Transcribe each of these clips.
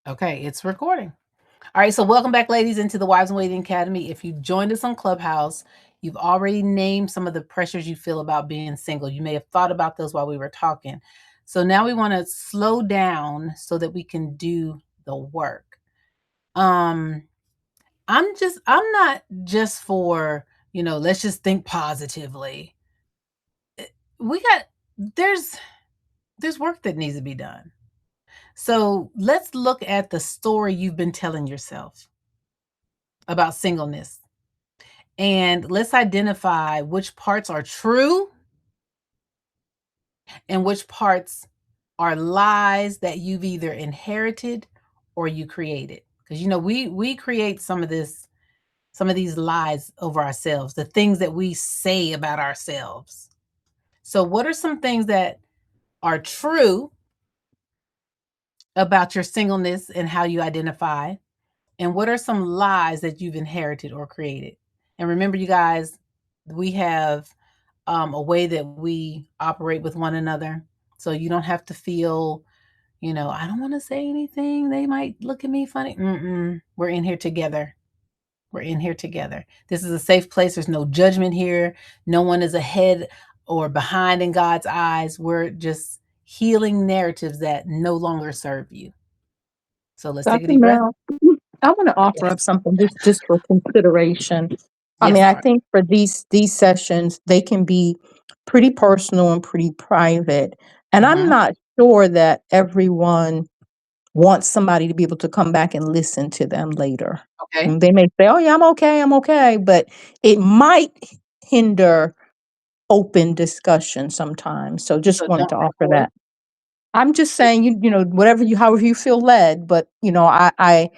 Okay, it's recording. All right, so welcome back, ladies, into the Wives and Waiting Academy. If you joined us on Clubhouse, you've already named some of the pressures you feel about being single. You may have thought about those while we were talking. So now we want to slow down so that we can do the work. I'm not just for, let's just think positively. We got there's work that needs to be done. So let's look at the story you've been telling yourself about singleness. And let's identify which parts are true and which parts are lies that you've either inherited or you created. Because we create some of these lies over ourselves, the things that we say about ourselves. So what are some things that are true about your singleness and how you identify? And what are some lies that you've inherited or created? And remember, you guys, we have a way that we operate with one another. So you don't have to feel, I don't want to say anything. They might look at me funny. We're in here together. We're in here together. This is a safe place. There's no judgment here. No one is ahead or behind in God's eyes. We're just healing narratives that no longer serve you. So let's take a Dr. deep breath. Mel, I want to offer Yes. up something just for consideration. I Yes, mean, I darling. think for these sessions, they can be pretty personal and pretty private. And I'm Mm-hmm. not sure that everyone wants somebody to be able to come back and listen to them later. Okay. And they may say, "Oh yeah, I'm okay," but it might hinder open discussion sometimes. So So just wanted don't to offer record. that. I'm just saying, whatever however you feel led, but I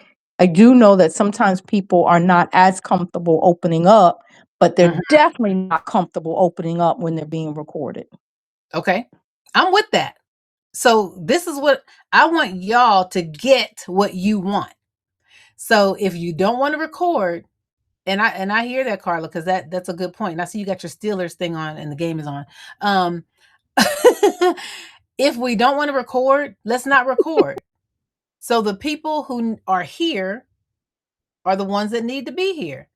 do know that sometimes people are not as comfortable opening up, but they're Mhm. definitely not comfortable opening up when they're being recorded. Okay. I'm with that. So this is what I want y'all to get what you want. So if you don't want to record, and I hear that, Carla, because that's a good point. And I see you got your Steelers thing on and the game is on. Um if we don't want to record, let's not record. So the people who are here are the ones that need to be here.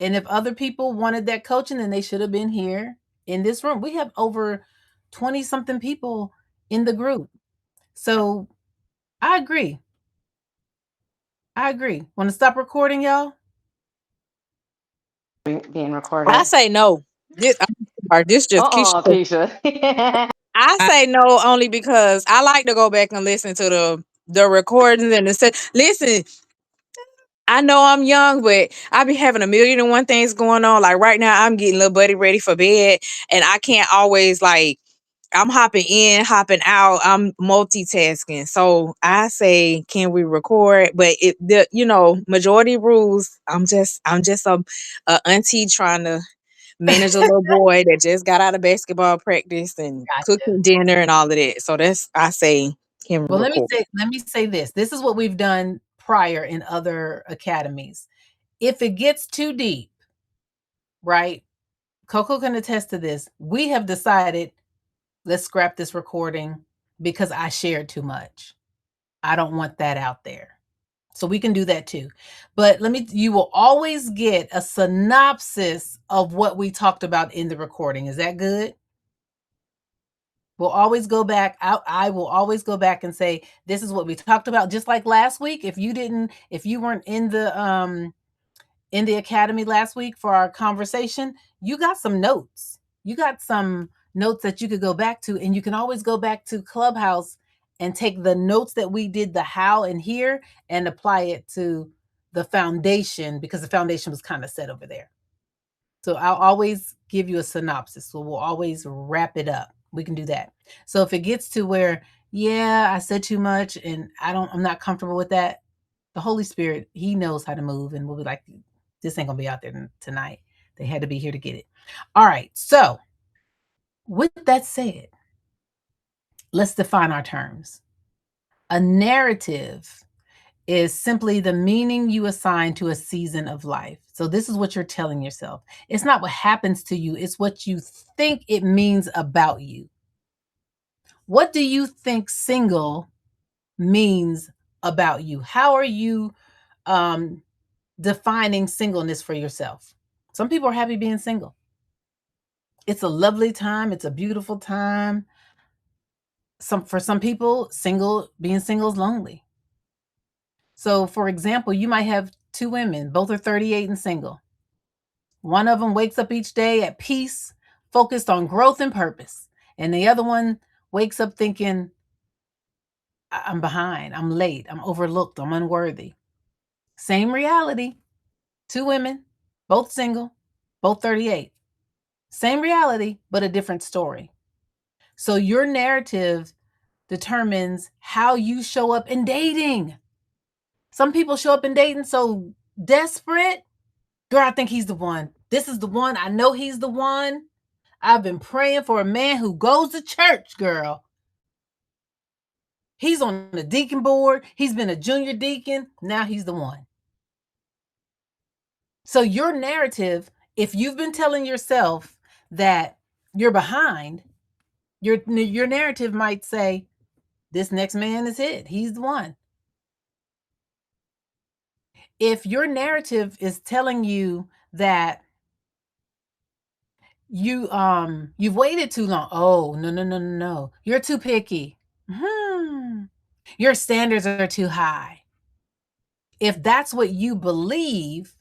And if other people wanted that coaching, then they should have been here in this room. We have over 20 something people in the group. So I agree. I agree. Want to stop recording, y'all? Being I recorded. say no. This just Keisha. Keisha. I say no only because I like to go back and listen to the recordings and listen. I know I'm young, but I be having a million and one things going on. Like right now, I'm getting little buddy ready for bed, and I can't always like. I'm hopping in, hopping out. I'm multitasking. So I say, can we record? But majority rules. I'm just a auntie trying to manage a little boy that just got out of basketball practice and Gotcha. cooking dinner and all of that. So that's I say can Well, let me record. say this. This is what we've done prior in other academies. If it gets too deep, right? Coco can attest to this. We have decided, let's scrap this recording because I shared too much. I don't want that out there. So we can do that too. But you will always get a synopsis of what we talked about in the recording. Is that good? We'll always go back. I will always go back and say, this is what we talked about. Just like last week, if you weren't in the academy last week for our conversation, you got some notes. You got some notes that you could go back to, and you can always go back to Clubhouse and take the notes that we did, the how and here, and apply it to the foundation, because the foundation was kind of set over there. So I'll always give you a synopsis. So we'll always wrap it up. We can do that. So if it gets to where, yeah, I said too much and I'm not comfortable with that, the Holy Spirit, he knows how to move, and we'll be like, this ain't gonna be out there tonight. They had to be here to get it. All right. So with that said, let's define our terms. A narrative is simply the meaning you assign to a season of life. So this is what you're telling yourself. It's not what happens to you, it's what you think it means about you. What do you think single means about you? How are you defining singleness for yourself? Some people are happy being single. It's a lovely time. It's a beautiful time. For some people, being single is lonely. So, for example, you might have two women, both are 38 and single. One of them wakes up each day at peace, focused on growth and purpose. And the other one wakes up thinking, I'm behind, I'm late, I'm overlooked, I'm unworthy. Same reality. Two women, both single, both 38. Same reality, but a different story. So your narrative determines how you show up in dating. Some people show up in dating so desperate. Girl, I think he's the one. This is the one. I know he's the one. I've been praying for a man who goes to church, girl. He's on the deacon board. He's been a junior deacon. Now he's the one. So your narrative, if you've been telling yourself that you're behind, your narrative might say, this next man is it. He's the one. If your narrative is telling you that you've waited too long, oh no, you're too picky. Your standards are too high. If that's what you believe,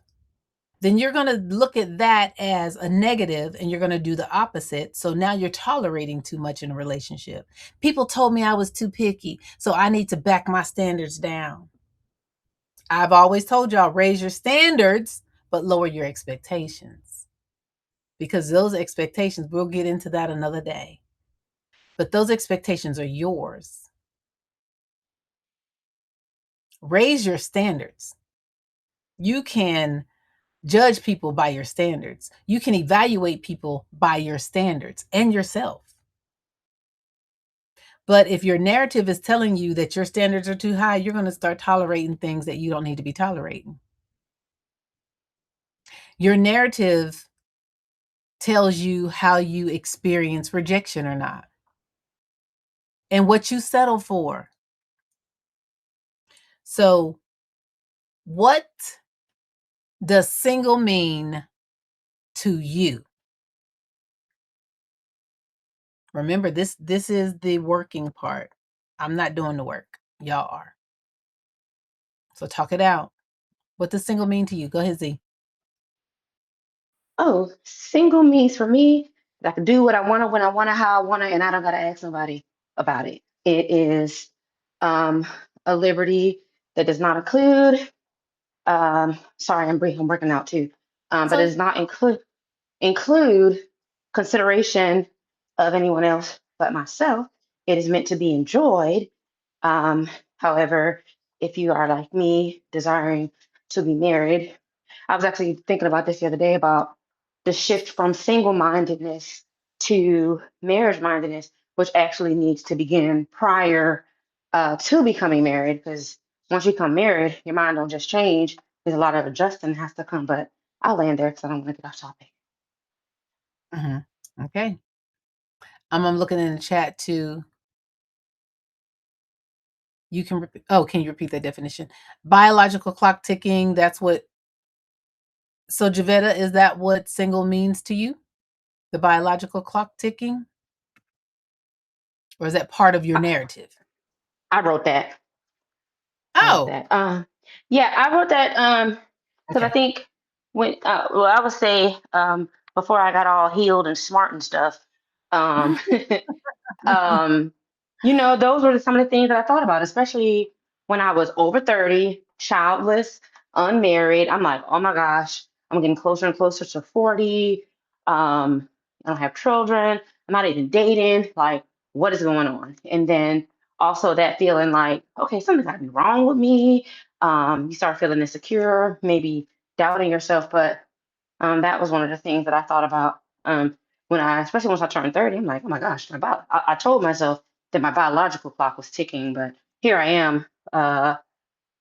then you're going to look at that as a negative and you're going to do the opposite. So now you're tolerating too much in a relationship. People told me I was too picky, so I need to back my standards down. I've always told y'all, raise your standards, but lower your expectations. Because those expectations, we'll get into that another day. But those expectations are yours. Raise your standards. You can judge people by your standards. You can evaluate people by your standards and yourself. But if your narrative is telling you that your standards are too high, you're going to start tolerating things that you don't need to be tolerating. Your narrative tells you how you experience rejection or not, and what you settle for. So, what does single mean to you? Remember, this is the working part. I'm not doing the work. Y'all are. So talk it out. What does single mean to you? Go ahead, Z. Oh, single means for me that I can do what I want to, when I want to, how I want to, and I don't got to ask somebody about it. It is a liberty that does not include, sorry, I'm working out too, but it So does not include consideration of anyone else but myself. It is meant to be enjoyed. Um, However, if you are like me, desiring to be married, I was actually thinking about this the other day about the shift from single-mindedness to marriage-mindedness, which actually needs to begin prior to becoming married. Because once you become married, your mind don't just change. There's a lot of adjusting has to come. But I'll land there because I don't want to get off topic. okay. I'm looking in the chat too. You can repeat. Oh, can you repeat that definition? Biological clock ticking. That's what. So, Javetta, is that what single means to you? The biological clock ticking, or is that part of your narrative? I wrote that. Oh, Yeah, I wrote that because I okay. think when well, I would say before I got all healed and smart and stuff, um, um, those were some of the things that I thought about, especially when I was over 30, childless, unmarried. I'm like, oh my gosh, I'm getting closer and closer to 40. I don't have children. I'm not even dating. Like, what is going on? And then also that feeling like, okay, something's got to be wrong with me. You start feeling insecure, maybe doubting yourself. But that was one of the things that I thought about especially once I turned 30. I'm like, oh my gosh, I told myself that my biological clock was ticking, but here I am,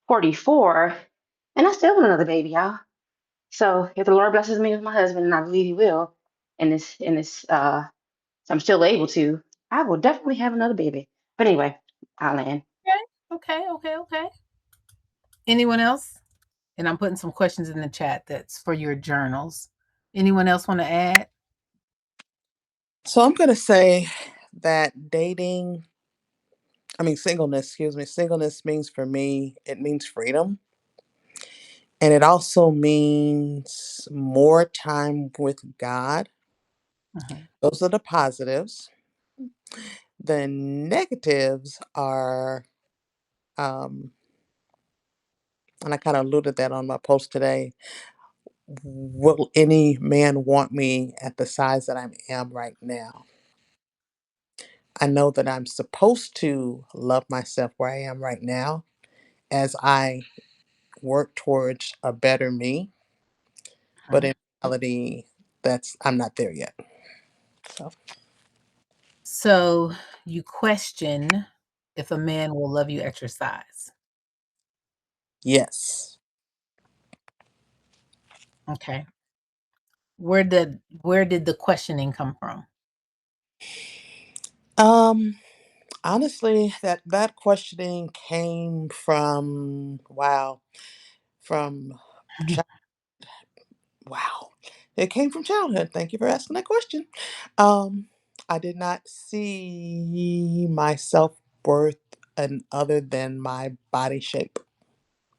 44, and I still want another baby, y'all. So if the Lord blesses me with my husband, and I believe He will, I'm still able I will definitely have another baby. But anyway, I'll land. Okay. Anyone else? And I'm putting some questions in the chat that's for your journals. Anyone else want to add? So I'm going to say that singleness means for me, it means freedom. And it also means more time with God. Those are the positives. The negatives are, and I kind of alluded that on my post today. Will any man want me at the size that I am right now? I know that I'm supposed to love myself where I am right now as I work towards a better me. But in reality, I'm not there yet. So you question if a man will love you at your size. Yes. Okay. Where did the questioning come from? Honestly, that questioning came from from chi- wow. It came from childhood. Thank you for asking that question. I did not see my self-worth and other than my body shape.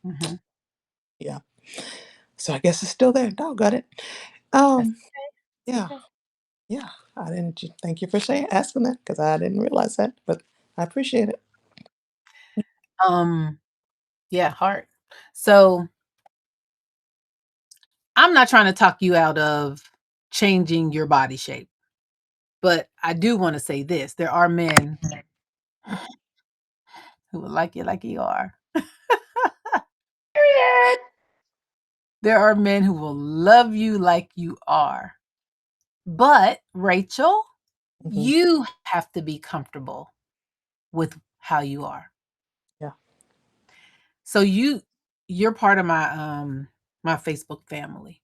Mm-hmm. Yeah. So I guess it's still there. Got it. That's Um, okay. yeah. Yeah. I didn't thank you for asking that because I didn't realize that, but I appreciate it. Yeah, heart. So I'm not trying to talk you out of changing your body shape, but I do want to say this. There are men who will like you like you are. Period. There are men who will love you like you are. But Rachel, Mhm. you have to be comfortable with how you are. Yeah. So you're part of my Facebook family.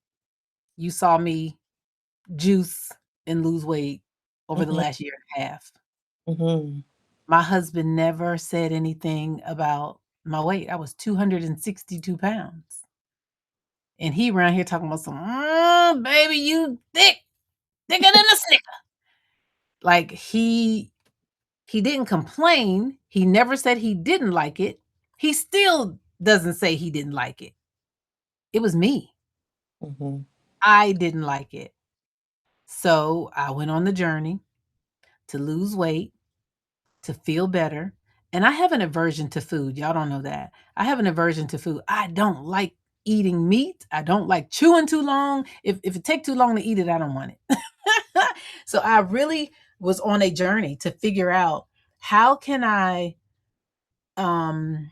You saw me juice and lose weight over the Mhm. last year and a half. Mhm. My husband never said anything about my weight. I was 262 pounds. And he around here talking about some, baby, you thicker than a snicker. Like he didn't complain. He never said he didn't like it. He still doesn't say he didn't like it. It was me. Mhm. I didn't like it. So I went on the journey to lose weight, to feel better. And I have an aversion to food. Y'all don't know that. I have an aversion to food. I don't like eating meat. I don't like chewing too long. If it takes too long to eat it, I don't want it. So I really was on a journey to figure out how can I um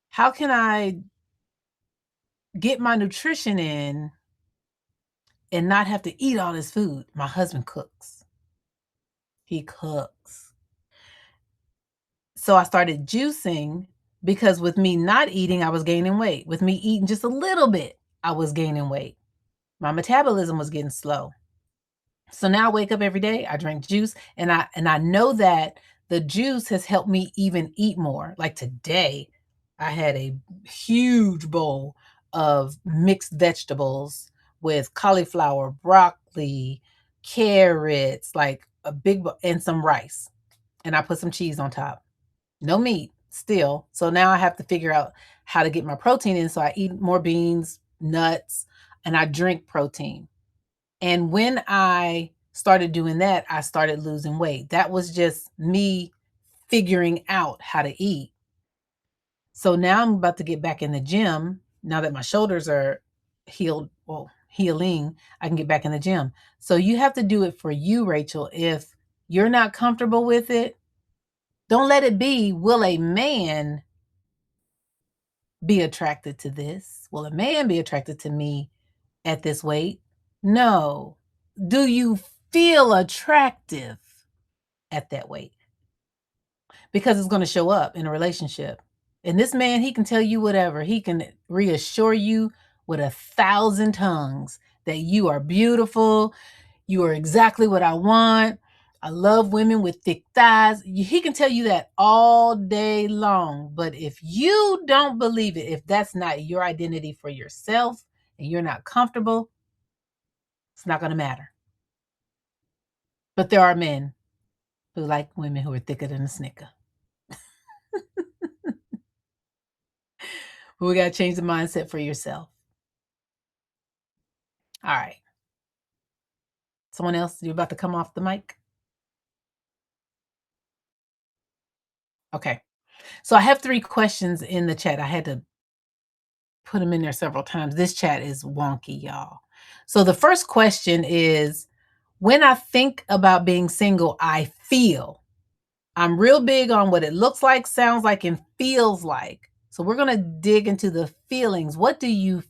how can I get my nutrition in and not have to eat all this food. My husband cooks. He cooks. So I started juicing because with me not eating, I was gaining weight. With me eating just a little bit, I was gaining weight. My metabolism was getting slow. So now I wake up every day, I drink juice, and I know that the juice has helped me even eat more. Like today, I had a huge bowl of mixed vegetables with cauliflower, broccoli, carrots, like a big and some rice. And I put some cheese on top. No meat still. So now I have to figure out how to get my protein in. So I eat more beans, nuts, and I drink protein. And when I started doing that, I started losing weight. That was just me figuring out how to eat. So now I'm about to get back in the gym. Now that my shoulders are healing, I can get back in the gym. So you have to do it for you, Rachel. If you're not comfortable with it, don't let it be, will a man be attracted to this? Will a man be attracted to me at this weight? No. Do you feel attractive at that weight? Because it's going to show up in a relationship. And this man, he can tell you whatever. He can reassure you with 1,000 tongues that you are beautiful. You are exactly what I want. I love women with thick thighs. He can tell you that all day long. But if you don't believe it, if that's not your identity for yourself and you're not comfortable, it's not going to matter. But there are men who like women who are thicker than a Snicker. But we got to change the mindset for yourself. All right. Someone else, you're about to come off the mic? Okay. So I have 3 questions in the chat. I had to put them in there several times. This chat is wonky, y'all. So the first question is, when I think about being single, I feel. I'm real big on what it looks like, sounds like, and feels like. So we're going to dig into the feelings. What do you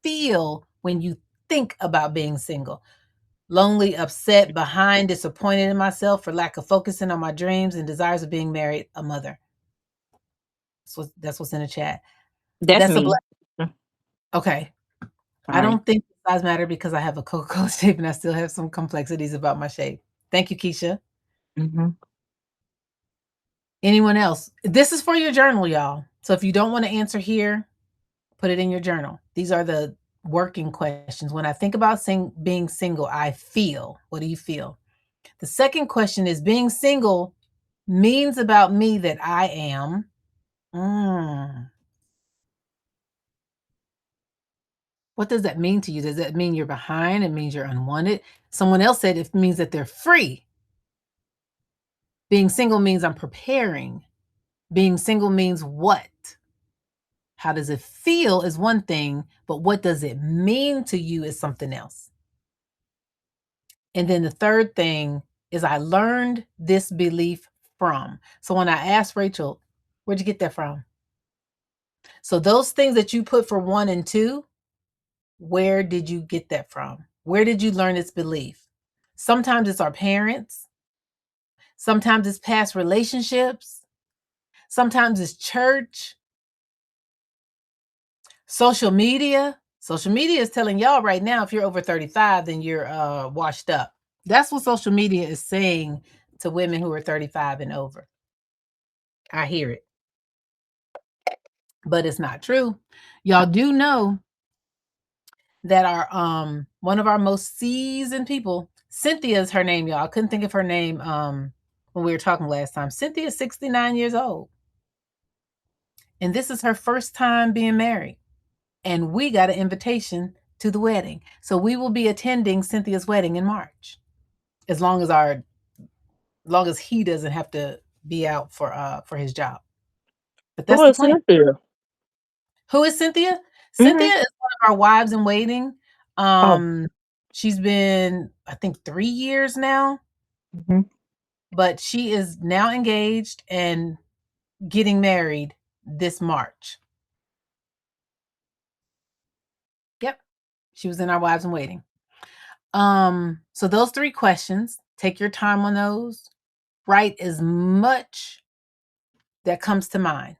feel when you think about being single? Lonely, upset, behind, disappointed in myself for lack of focusing on my dreams and desires of being married, a mother. So that's what's in the chat. That's a me. Okay. I Sorry. don't think size matter because I have a Coca-Cola shape and I still have some complexities about my shape. Thank you, Keisha. Mhm. Anyone else? This is for your journal, y'all. So if you don't want to answer here, put it in your journal. These are the working questions. When I think about being single, I feel. What do you feel? The second question is, being single means about me that I am. What does that mean to you? Does that mean you're behind? It means you're unwanted? Someone else said it means that they're free. Being single means I'm preparing. Being single means what? How does it feel is one thing, but what does it mean to you is something else. And then the third thing is, I learned this belief from. So when I asked Rachel, where'd you get that from? So those things that you put for 1 and 2, where did you get that from? Where did you learn this belief? Sometimes it's our parents. Sometimes it's past relationships. Sometimes it's church. Social media. Social media is telling y'all right now, if you're over 35, then you're washed up. That's what social media is saying to women who are 35 and over. I hear it. But it's not true. Y'all do know that our one of our most seasoned people, Cynthia is her name, y'all. I couldn't think of her name when we were talking last time. Cynthia is 69 years old. And this is her first time being married. And we got an invitation to the wedding. So we will be attending Cynthia's wedding in March. As long as he doesn't have to be out for his job. But that's Who the is plan. Cynthia? Who is Cynthia? Mhm. Cynthia is one of our wives in waiting. She's been, I think, 3 years now. Mhm. But she is now engaged and getting married this March. Yep. She was in our wives in waiting. So those 3 questions, take your time on those. Write as much that comes to mind.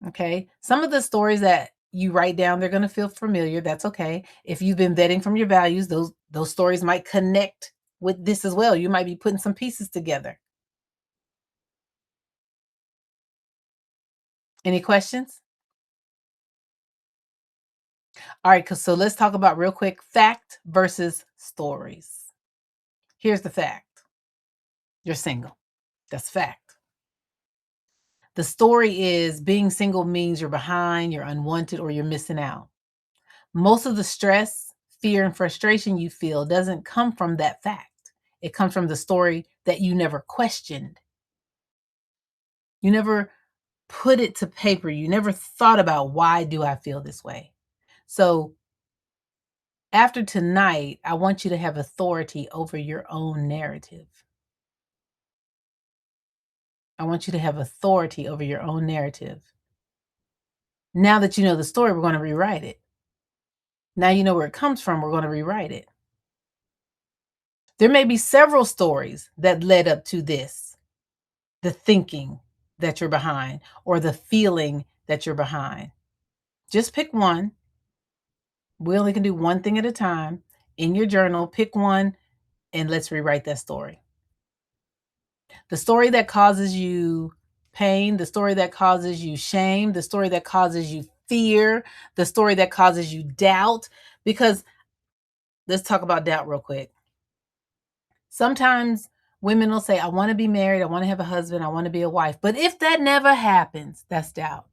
Okay. Some of the stories that you write down, they're going to feel familiar. That's okay. If you've been vetting from your values, those stories might connect with this as well. You might be putting some pieces together. Any questions? All right, so let's talk about real quick, fact versus stories. Here's the fact. You're single. That's fact. The story is, being single means you're behind, you're unwanted, or you're missing out. Most of the stress, fear, and frustration you feel doesn't come from that fact. It comes from the story that you never questioned. You never put it to paper. You never thought about, why do I feel this way? So after tonight, I want you to have authority over your own narrative. I want you to have authority over your own narrative. Now that you know the story, we're going to rewrite it. Now you know where it comes from, we're going to rewrite it. There may be several stories that led up to this, the thinking that you're behind or the feeling that you're behind. Just pick one. We only can do one thing at a time. In your journal, pick one and let's rewrite that story. The story that causes you pain, the story that causes you shame, the story that causes you fear, the story that causes you doubt. Because let's talk about doubt real quick. Sometimes women will say, I want to be married, I want to have a husband, I want to be a wife. But if that never happens, that's doubt.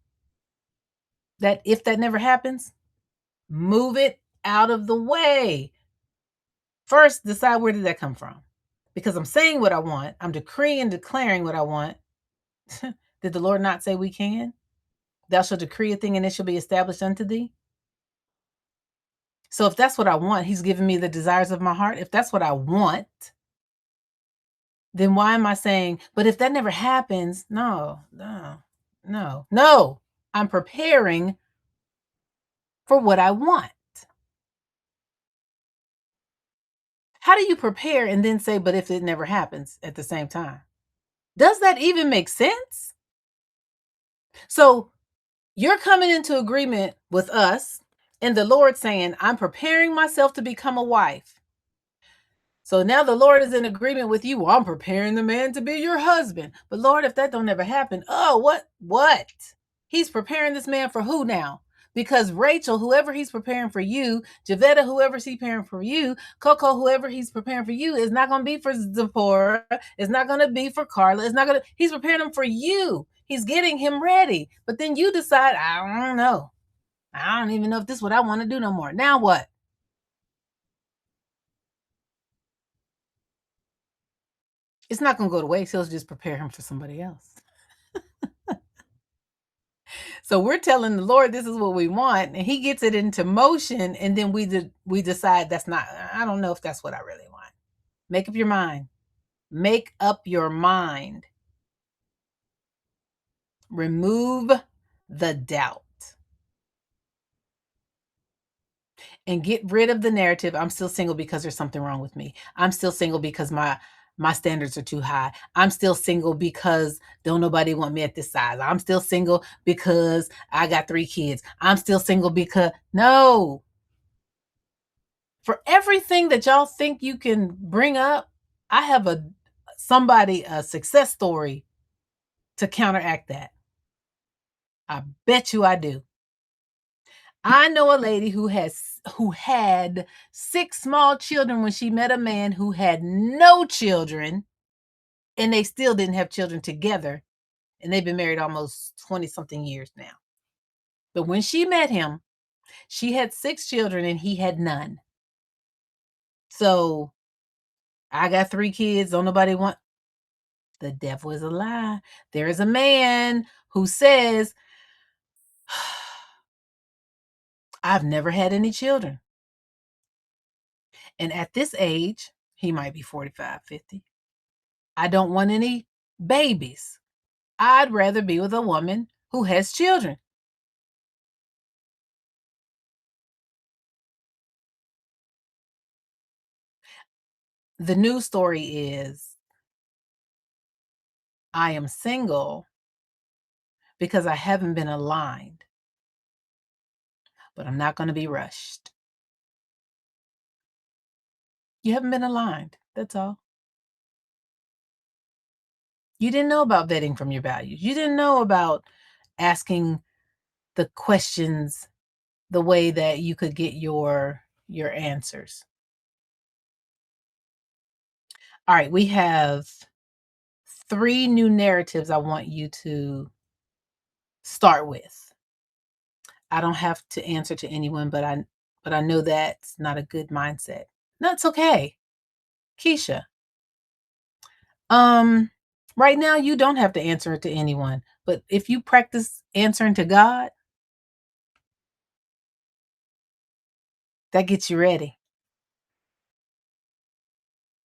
That if that never happens, move it out of the way. First, decide where did that come from? Because I'm saying what I want, I'm decreeing and declaring what I want. Did the Lord not say we can? Thou shalt decree a thing and it shall be established unto thee. So if that's what I want, he's given me the desires of my heart. If that's what I want, then why am I saying, but if that never happens? No. I'm preparing for what I want. How do you prepare and then say, but if it never happens at the same time? Does that even make sense? So you're coming into agreement with us and the Lord saying, I'm preparing myself to become a wife. So now the Lord is in agreement with you. Well, I'm preparing the man to be your husband. But Lord, if that don't ever happen, what? He's preparing this man for who now? Because Rachel, whoever he's preparing for you, Javetta, whoever he's preparing for you, Coco, whoever he's preparing for you, is not going to be for Zipporah. It's not going to be for Carla. He's preparing him for you. He's getting him ready. But then you decide, I don't know. I don't even know if this is what I want to do no more. Now what? It's not going to go to waste. He'll just prepare him for somebody else. So we're telling the Lord, this is what we want. And he gets it into motion. And then we decide I don't know if that's what I really want. Make up your mind. Make up your mind. Remove the doubt. And get rid of the narrative. I'm still single because there's something wrong with me. I'm still single because my standards are too high. I'm still single because don't nobody want me at this size. I'm still single because I got 3 kids. I'm still single because no. For everything that y'all think you can bring up, I have a success story to counteract that. I bet you I do. I know a lady who had 6 small children when she met a man who had no children, and they still didn't have children together, and they've been married almost 20 something years now. But when she met him, she had 6 children and he had none. So I got 3 kids, don't nobody want. The devil is a lie. There is a man who says, I've never had any children. And at this age, he might be 45, 50. I don't want any babies. I'd rather be with a woman who has children. The news story is, I am single because I haven't been aligned, but I'm not going to be rushed. You haven't been aligned. That's all. You didn't know about vetting from your values. You didn't know about asking the questions the way that you could get your answers. All right, we have 3 new narratives I want you to start with. I don't have to answer to anyone, but I know that's not a good mindset. No, it's okay. Keisha. Right now you don't have to answer it to anyone, but if you practice answering to God, that gets you ready.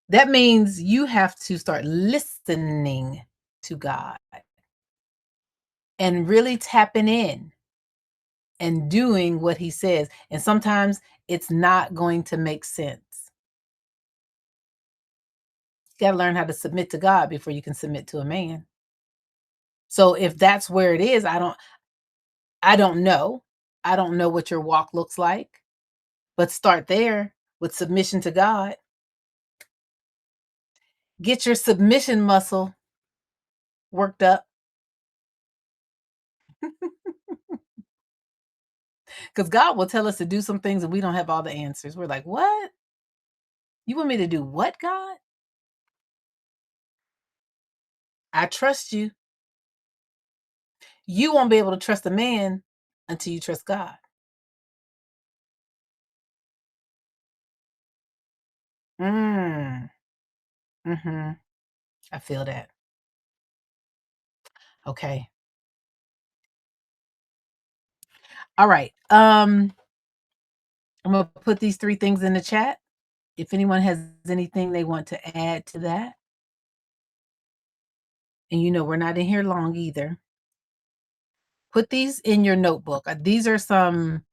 That means you have to start listening to God and really tapping in and doing what he says. And sometimes it's not going to make sense. You got to learn how to submit to God before you can submit to a man. So if that's where it is, I don't know. I don't know what your walk looks like, but start there with submission to God. Get your submission muscle worked up. Because God will tell us to do some things and we don't have all the answers. We're like, what? You want me to do what, God? I trust you. You won't be able to trust a man until you trust God. Mm-hmm. I feel that. Okay. All right. I'm gonna put these 3 things in the chat. If anyone has anything they want to add to that. And you know, we're not in here long either. Put these in your notebook. These are some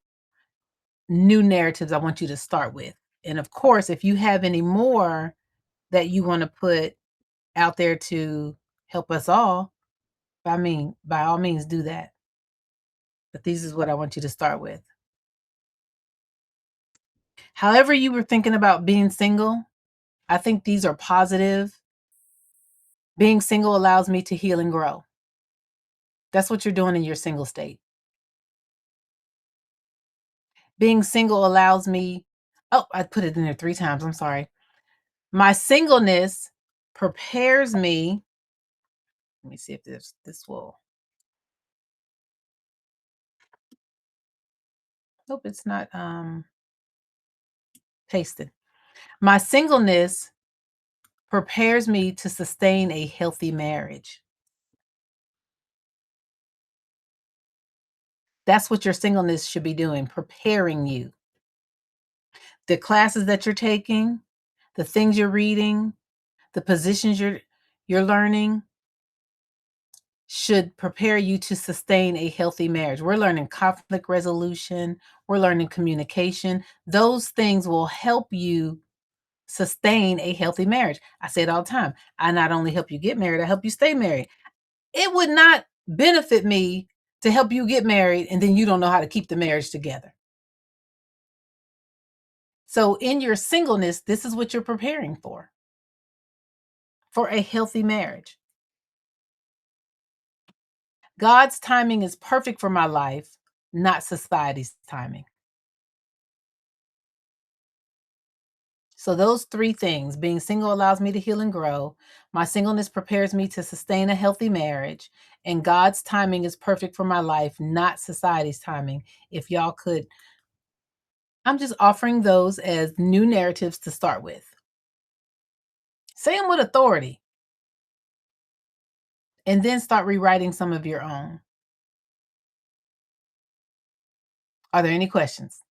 new narratives I want you to start with. And of course, if you have any more that you want to put out there to help us all, by all means, do that. But these is what I want you to start with. However you were thinking about being single, I think these are positive. Being single allows me to heal and grow. That's what you're doing in your single state. Being single allows me, I put it in there 3 times, I'm sorry. My singleness prepares me. Let me see if this will. Nope, it's not pasted. My singleness prepares me to sustain a healthy marriage. That's what your singleness should be doing, preparing you. The classes that you're taking, the things you're reading, the positions you're learning should prepare you to sustain a healthy marriage. We're learning conflict resolution, we're learning communication. Those things will help you sustain a healthy marriage. I say it all the time. I not only help you get married, I help you stay married. It would not benefit me to help you get married and then you don't know how to keep the marriage together. So in your singleness, this is what you're preparing for a healthy marriage. God's timing is perfect for my life, not society's timing. So those 3 things, being single allows me to heal and grow. My singleness prepares me to sustain a healthy marriage. And God's timing is perfect for my life, not society's timing. If y'all could, I'm just offering those as new narratives to start with. Say them with authority. And then start rewriting some of your own. Are there any questions?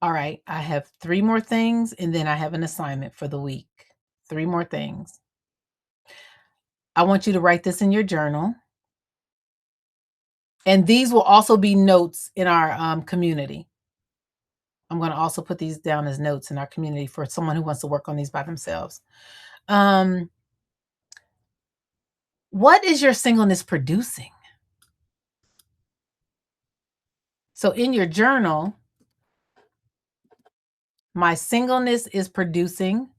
All right, I have 3 more things, and then I have an assignment for the week. 3 more things. I want you to write this in your journal. And these will also be notes in our community. I'm going to also put these down as notes in our community for someone who wants to work on these by themselves. What is your singleness producing? So in your journal, my singleness is producing.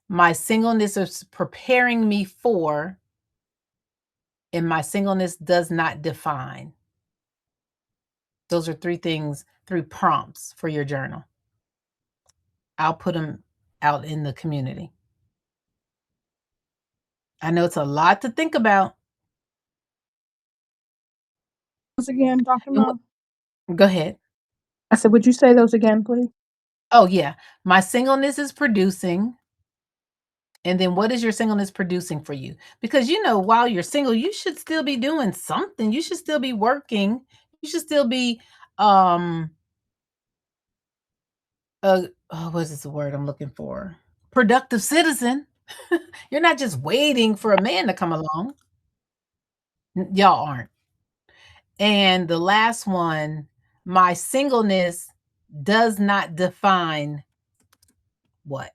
My singleness is preparing me for, and my singleness does not define. Those are 3 things, 3 prompts for your journal. I'll put them out in the community. I know it's a lot to think about. Once again, Dr. Mel? Go ahead. I said, would you say those again, please? Oh, yeah. My singleness is producing. And then what is your singleness producing for you? Because, you know, while you're single, you should still be doing something. You should still be working. You should still be, what is this word I'm looking for? Productive citizen. You're not just waiting for a man to come along. Y'all aren't. And the last one, my singleness does not define what?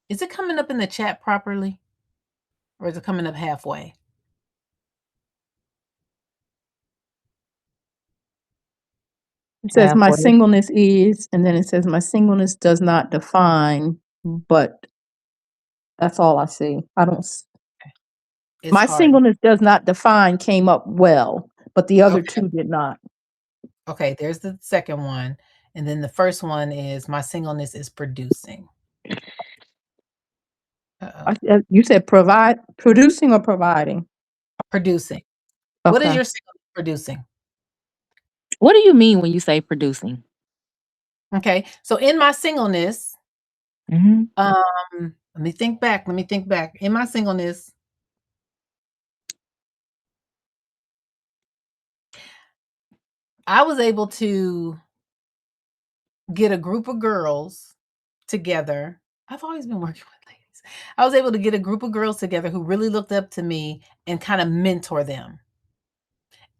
Is it coming up in the chat properly? Or is it coming up halfway? It says my halfway. singleness is, and then it says my singleness does not define, but that's all I see. I don't, It's my hard. singleness does not define came up well, but the other Okay. two did not. Okay, there's the second one. And then the first one is my singleness is producing. You said producing or providing? Producing. What is Okay. your singleness producing? What do you mean when you say producing? Okay. So in my singleness, Mhm. let me think back. In my singleness, I was able to get a group of girls together. I've always been working with ladies. I was able to get a group of girls together who really looked up to me and kind of mentor them.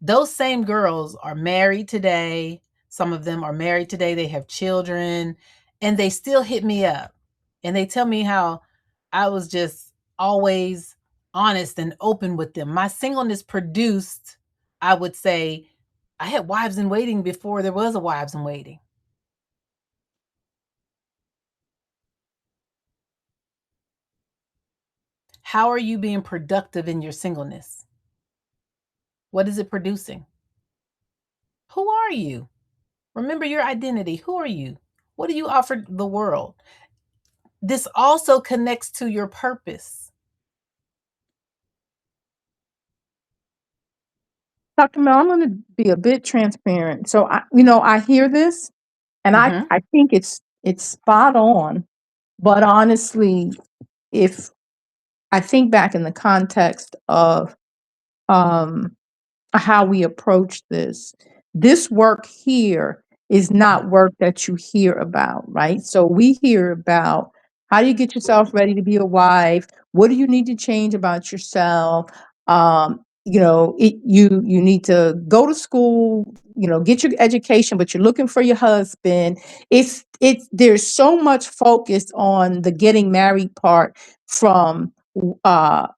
Those same girls are married today. Some of them are married today. They have children, and they still hit me up. And they tell me how I was just always honest and open with them. My singleness produced, I would say, I had wives in waiting before there was a wives in waiting. How are you being productive in your singleness? What is it producing? Who are you? Remember your identity. Who are you? What do you offer the world? This also connects to your purpose. Dr. Mel, I'm going to be a bit transparent. So I hear this and Mhm. I think it's spot on. But honestly, if I think back in the context of um, how we approach this work here is not work that you hear about, right? So we hear about how do you get yourself ready to be a wife? What do you need to change about yourself? You need to go to school, get your education, but you're looking for your husband. It's there's so much focus on the getting married part from uh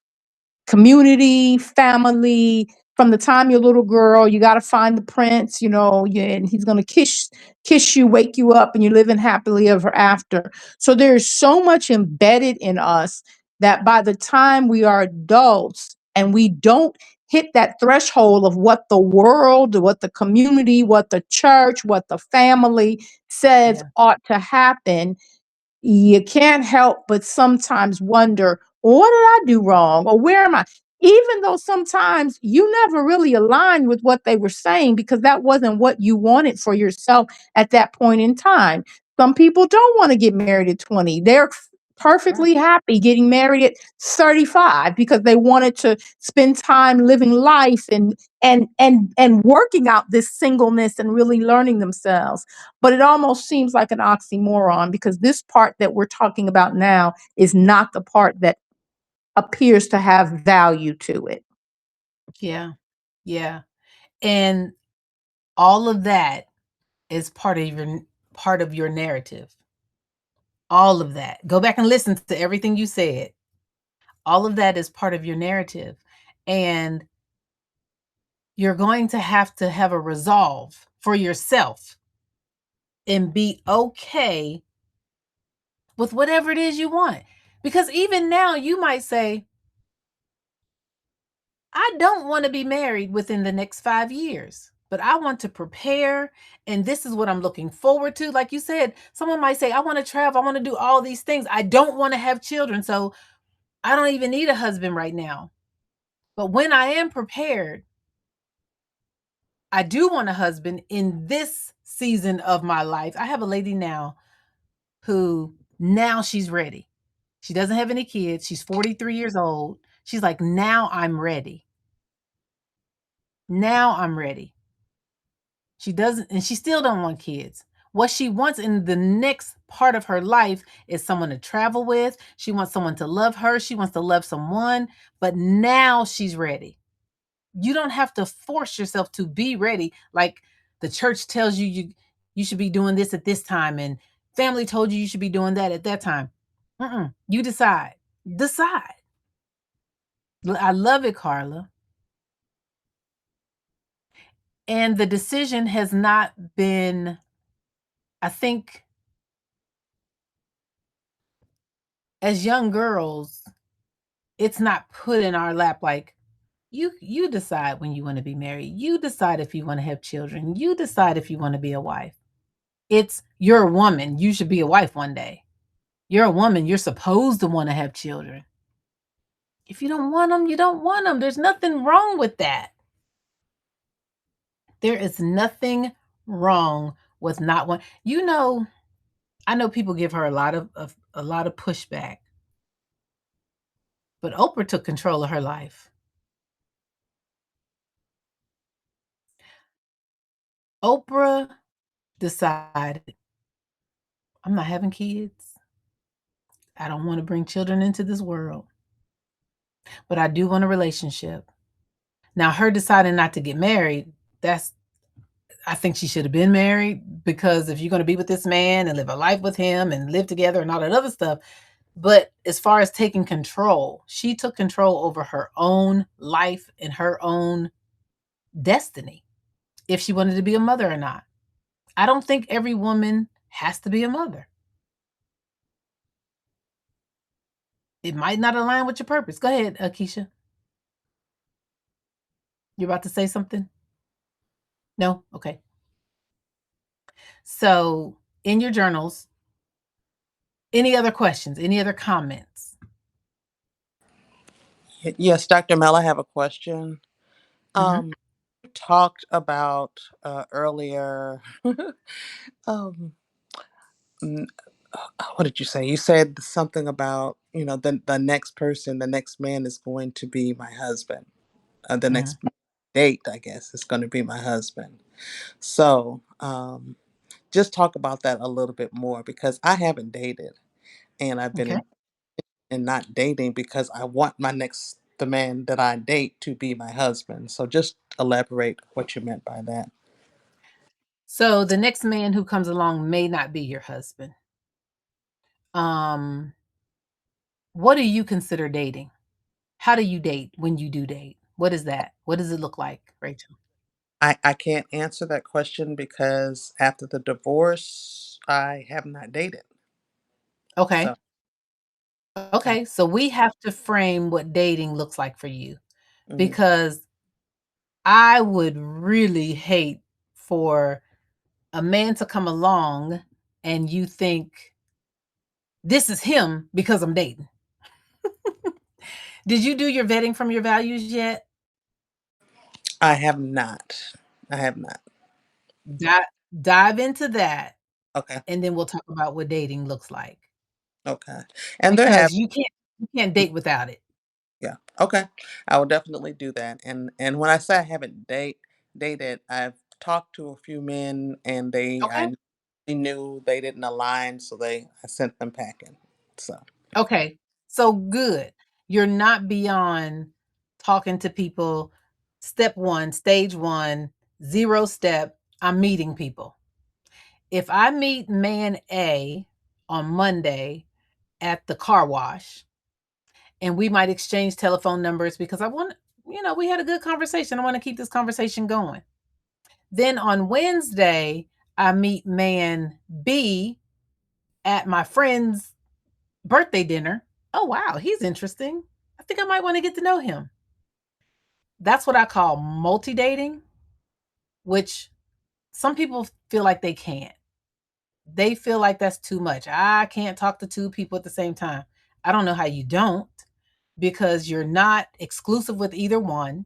community, family. From the time you're a little girl, you got to find the prince, and he's going to kiss you, wake you up, and you're living happily ever after. So there's so much embedded in us that by the time we are adults and we don't hit that threshold of what the world, what the community, what the church, what the family says Yeah. ought to happen, you can't help but sometimes wonder, well, what did I do wrong? Or where am I? Even though sometimes you never really aligned with what they were saying because that wasn't what you wanted for yourself at that point in time. Some people don't want to get married at 20. They're Right. perfectly happy getting married at 35 because they wanted to spend time living life and working out this singleness and really learning themselves. But it almost seems like an oxymoron because this part that we're talking about now is not the part that appears to have value to it. Yeah. Yeah. And all of that is part of your narrative. All of that. Go back and listen to everything you said. All of that is part of your narrative. And you're going to have a resolve for yourself and be okay with whatever it is you want. Because even now, you might say, I don't want to be married within the next 5 years, but I want to prepare. And this is what I'm looking forward to. Like you said, someone might say, I want to travel. I want to do all these things. I don't want to have children. So I don't even need a husband right now. But when I am prepared, I do want a husband in this season of my life. I have a lady now who now she's ready. She doesn't have any kids. She's 43 years old. She's like, now I'm ready. Now I'm ready. She doesn't, and she still don't want kids. What she wants in the next part of her life is someone to travel with. She wants someone to love her. She wants to love someone, but now she's ready. You don't have to force yourself to be ready. Like the church tells you should be doing this at this time, and family told you should be doing that at that time. You decide. Decide. I love it, Carla. And the decision has not been, I think, as young girls, it's not put in our lap like, you decide when you want to be married. You decide if you want to have children. You decide if you want to be a wife. It's, you're a woman. You should be a wife one day. You're a woman. You're supposed to want to have children. If you don't want them, you don't want them. There's nothing wrong with that. There is nothing wrong with not one. You know, I know people give her a lot of pushback, but Oprah took control of her life. Oprah decided, I'm not having kids. I don't want to bring children into this world, but I do want a relationship. Now, her deciding not to get married, I think she should have been married, because if you're going to be with this man and live a life with him and live together and all that other stuff. But as far as taking control, she took control over her own life and her own destiny, if she wanted to be a mother or not. I don't think every woman has to be a mother. It might not align with your purpose. Go ahead, Keisha. You're about to say something? No? Okay. So in your journals, any other questions? Any other comments? Yes, Dr. Mel, I have a question. Mhm. You talked about earlier. um, n- what did you say? You said something about, the next person, the next man is going to be my husband. The Mhm. next date, I guess, is going to be my husband. So, just talk about that a little bit more, because I haven't dated, and I've been Okay. in not dating because I want the man that I date to be my husband. So just elaborate what you meant by that. So the next man who comes along may not be your husband. Um, what do you consider dating? How do you date when you do date? What is that? What does it look like, Rachel? I can't answer that question because after the divorce, I have not dated. So, Okay. I, Okay. So we have to frame what dating looks like for you, mhm. because I would really hate for a man to come along and you think this is him because I'm dating. Did you do your vetting from your values yet? I have not. I have not. Di- Dive into that, Okay. and then we'll talk about what dating looks like, Okay. And there have because you can't date without it. Yeah. Okay. I will definitely do that. And when I say I haven't dated, I've talked to a few men, and Okay. I knew they didn't align, so I sent them packing. So Okay. So good. You're not beyond talking to people. Step one, stage one, 0 step, I'm meeting people. If I meet man A on Monday at the car wash, and we might exchange telephone numbers because we had a good conversation. I want to keep this conversation going. Then on Wednesday, I meet man B at my friend's birthday dinner. Oh, wow, he's interesting. I think I might want to get to know him. That's what I call multi dating, which some people feel like they can't. They feel like that's too much. I can't talk to 2 people at the same time. I don't know how you don't, because you're not exclusive with either one.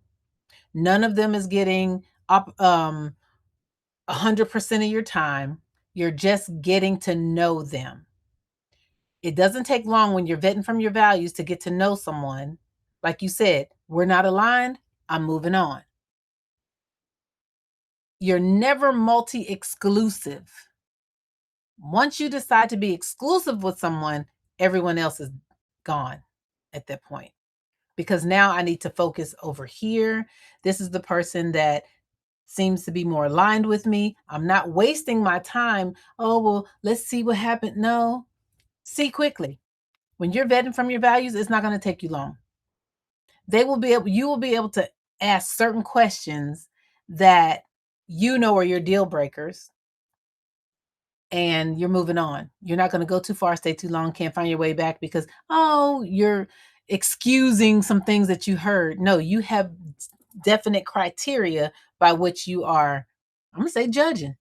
None of them is getting up 100% of your time. You're just getting to know them. It doesn't take long when you're vetting from your values to get to know someone. Like you said, we're not aligned, I'm moving on. You're never multi-exclusive. Once you decide to be exclusive with someone, everyone else is gone at that point. Because now I need to focus over here. This is the person that seems to be more aligned with me. I'm not wasting my time. Oh, well, let's see what happened. No, see quickly. When you're vetting from your values, it's not going to take you long. You will be able to ask certain questions that you know are your deal breakers, and you're moving on. You're not going to go too far, stay too long, can't find your way back because, oh, you're excusing some things that you heard. No, you have definite criteria by which you are, I'm going to say, judging.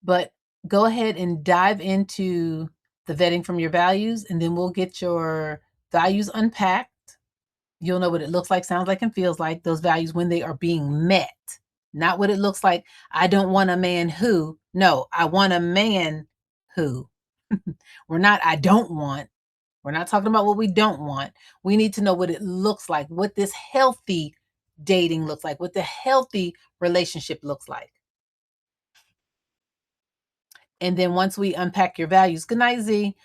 But go ahead and dive into the vetting from your values, and then we'll get your values unpacked. You'll know what it looks like, sounds like, and feels like, those values when they are being met. Not what it looks like. I don't want a man who. No, I want a man who. We're not, I don't want. We're not talking about what we don't want. We need to know what it looks like, what this healthy dating looks like, what the healthy relationship looks like. And then once we unpack your values, good night, Z.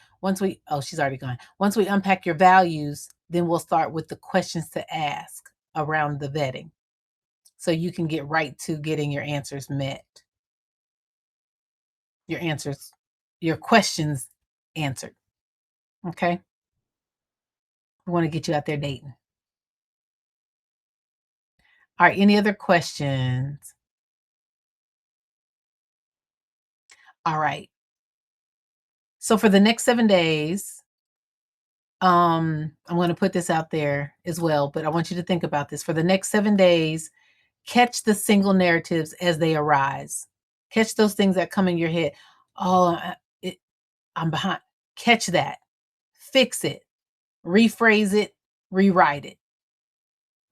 She's already gone. Once we unpack your values, then we'll start with the questions to ask around the vetting, so you can get right to getting your answers met. Your questions answered. Okay? We want to get you out there dating. All right, any other questions? All right. So for the next 7 days, I'm going to put this out there as well, but I want you to think about this. For the next 7 days, catch the single narratives as they arise. Catch those things that come in your head. Oh, I'm behind. Catch that. Fix it. Rephrase it. Rewrite it.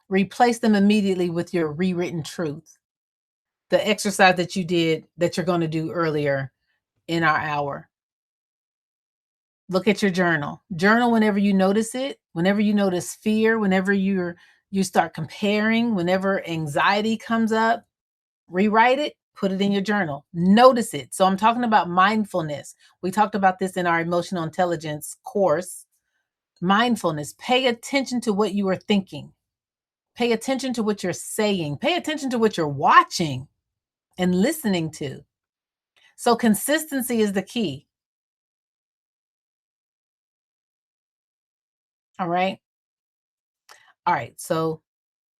Replace them immediately with your rewritten truth. The exercise that you did, that you're going to do earlier in our hour. Look at your journal. Journal whenever you notice it, whenever you notice fear, whenever you start comparing, whenever anxiety comes up, rewrite it, put it in your journal. Notice it. So I'm talking about mindfulness. We talked about this in our emotional intelligence course. Mindfulness. Pay attention to what you are thinking. Pay attention to what you're saying. Pay attention to what you're watching and listening to. So consistency is the key. All right. All right. So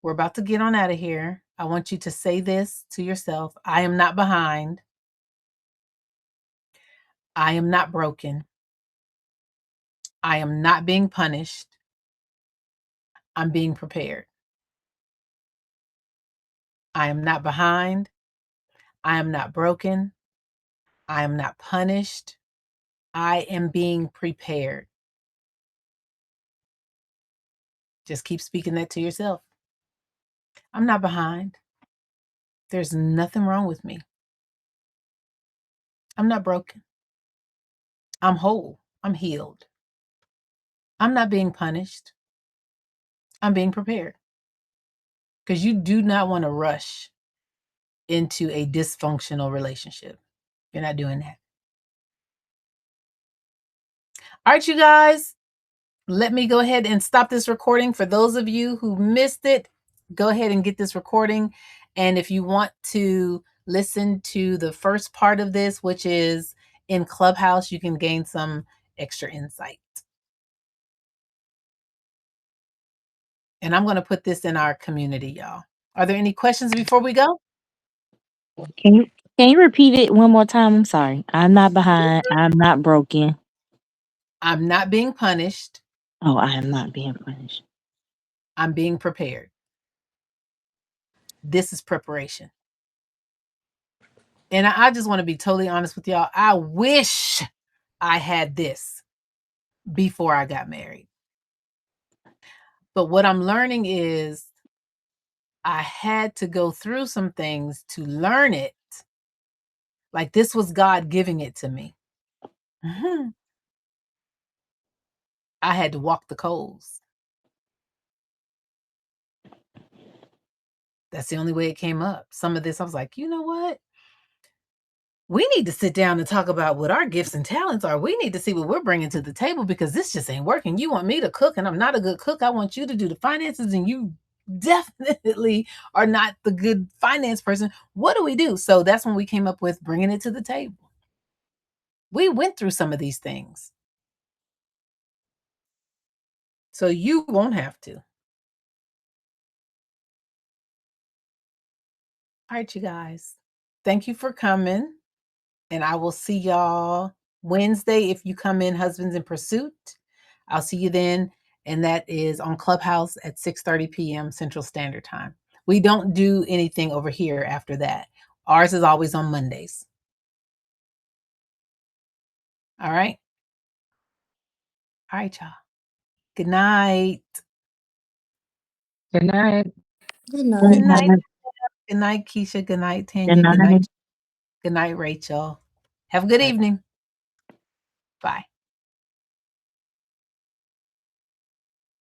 we're about to get on out of here. I want you to say this to yourself. I am not behind. I am not broken. I am not being punished. I'm being prepared. I am not behind. I am not broken. I am not punished. I am being prepared. Just keep speaking that to yourself. I'm not behind. There's nothing wrong with me. I'm not broken. I'm whole. I'm healed. I'm not being punished. I'm being prepared. Because you do not want to rush into a dysfunctional relationship. You're not doing that. All right, you guys, let me go ahead and stop this recording. For those of you who missed it, go ahead and get this recording. And if you want to listen to the first part of this, which is in Clubhouse, you can gain some extra insight. And I'm going to put this in our community, y'all. Are there any questions before we go? Can you repeat it one more time? I'm sorry. I'm not behind. I'm not broken. I'm not being punished. Oh, I am not being punished. I'm being prepared. This is preparation. And I just want to be totally honest with y'all. I wish I had this before I got married. But what I'm learning is I had to go through some things to learn it. Like this was God giving it to me. Mm-hmm. I had to walk the coals. That's the only way it came up. Some of this, I was like, you know what? We need to sit down and talk about what our gifts and talents are. We need to see what we're bringing to the table because this just ain't working. You want me to cook and I'm not a good cook. I want you to do the finances and you definitely are not the good finance person. What do we do? So that's when we came up with bringing it to the table. We went through some of these things. So you won't have to. All right, you guys. Thank you for coming. And I will see y'all Wednesday if you come in Husbands in Pursuit. I'll see you then. And that is on Clubhouse at 6:30 p.m. Central Standard Time. We don't do anything over here after that. Ours is always on Mondays. All right. All right, y'all. Good night. Good night. Good Good night. night. Good night, Keisha. Good night, Tanya. Good night. Good night, Rachel. Have a good evening. Bye.